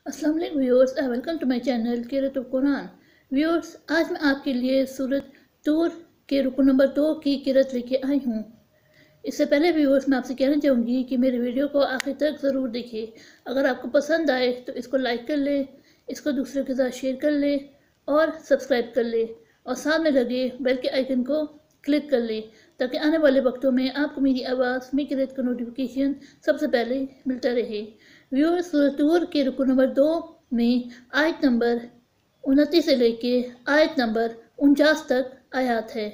अस्सलाम वालेकुम viewers, welcome to my channel Qirat Quran. Viewers, आज मैं आपके लिए सूरत तूर के रुकू नंबर 2 की क़िराअत लेके आई हूँ। इससे पहले व्यूअर्स मैं आपसे कहना चाहूँगी कि मेरे वीडियो को आखिर तक ज़रूर देखिए। अगर आपको पसंद आए तो इसको लाइक कर लें, इसको दूसरों के साथ शेयर कर लें और सब्सक्राइब कर लें और साथ में लगे बेल के आइकन को क्लिक कर लें ताकि आने वाले वक्तों में आपको मेरी आवाज़ मेरी क़िराअत का नोटिफिकेशन सबसे पहले मिलता रहे। व्यूअर्स, सूरत तूर के रुकू नंबर 2 में आयत नंबर 29 से लेके आयत नंबर 49 तक आयात है।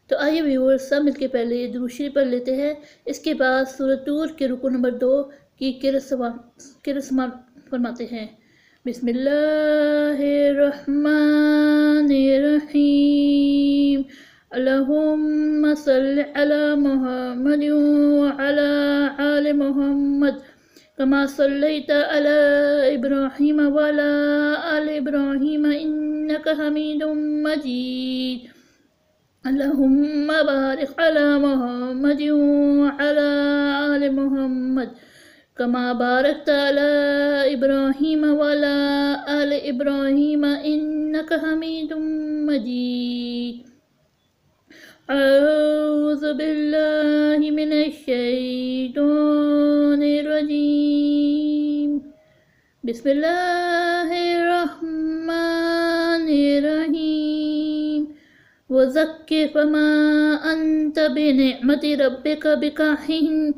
तो आइए व्यूअर्स, सब मिलके पहले दुरूद शरीफ पढ़ लेते हैं। इसके बाद सूरत तूर के रुकू नंबर 2 की क़िराअत समाप्त फरमाते हैं। बिस्मिल्लाहिर्रहमानिर्रहीम। अल्लाहुम्मा सल्लि अला मुहम्मद व अला आलि मुहम्मद कमा सल्लैता अला इब्राहीम व अला आलि इब्राहीम इन्नका हमीदुम मजीद। अल्लाहुम्मा बारिक अला मुहम्मद व अला आलि मुहम्मद कमा बारकता अला इब्राहीम व अला आलि इब्राहीम इन्नका हमीदुम मजीद। अऊज़ु बिल्लाहि मिनश शैतानिर रजीम। बिस्मिल्लाहिर्रहमानिर्रहीम। वज़क्किर फमा अंत बिनिअमति रब्बिका बिकाहिन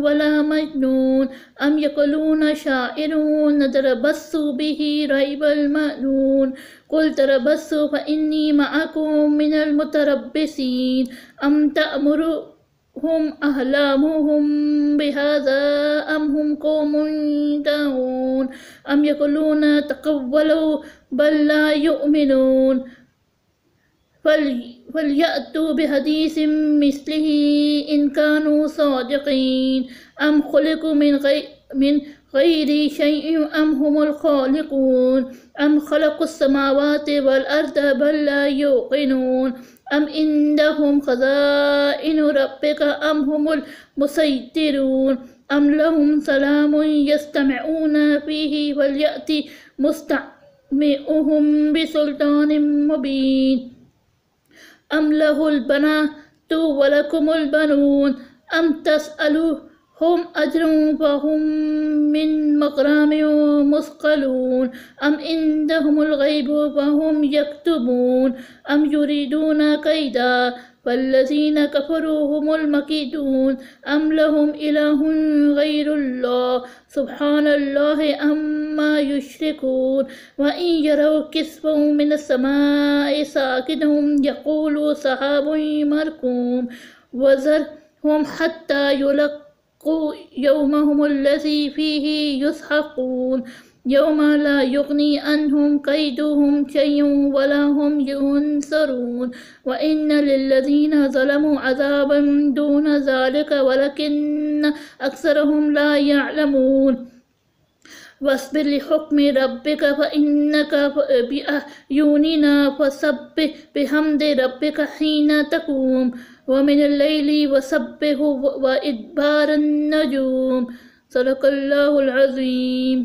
वला मजनून अम यक़ूलून शाइरुन नतरबस्सु बिही रैबल मनून कुल तरबस्सु फ़इन्नी मअकुम मिनल मुतरब्बिसीन अम तअमुरुहुम अहलामुहुम बिहाज़ा अम हुम क़ौमुन यदऊन अम यक़ूलून तक़व्वलू बल ला युमिनून फलयअतू बिहदीसिम मिस्लिही इन कानू सादिक़ीन अम खुलिक़ू मिन गैरि शैइन अम हुमुल खालिक़ून अम खलक़ुस समावाति वल अर्द बल ला युक़िनून अम इंदहुम ख़ज़ाइनु रब्बिका अम हुमुल मुसैत्तिरून अम लहुम सलामुन यस्तमिऊन फ़ीही फलयअति मुस्तमिऊहुम बिसुल्तानिम मुबीन अम लहुल बनातु वलकुमुल बनून अम तसअलुहुम अज्रन फ़हुम मिन मग़रामिन मुस्क़लून अम इंदहुमुल ग़ैबु फ़हुम यक्तुबून अम युरीदून कैदा फ़ल्लज़ीन कफ़रू हुमुल मकीदून अम लहुम इलाहुन ग़ैरुल्लाह सुब्हानल्लाहि अम्मा युश्रिकून व इन यरौ किस्फ़न मिनस समाइ साक़ितन यक़ूलू सहाबुन मरकूम वज़रहुम हत्ता युलक़्क़ू यौमहुमुल्लज़ी फ़ीही युज़हक़ून यौम ला युग़नी अन्हुम कैदुहुम शैअन वला हुम युनसरून व इन्न लिल्लज़ीना ज़लमू अज़ाबन दून ज़ालिका वलकिन्न अक्सरहुम ला यअलमून वस्बिर लिहुक्मि रब्बिका फ़इन्नका बिअयुनिना फसब्बिह बिहम्दि रब्बिका हीना तक़ूम व मिनल लैलि वसब्बिहु व इदबारन नजूम। सदक़ल्लाहुल अज़ीम।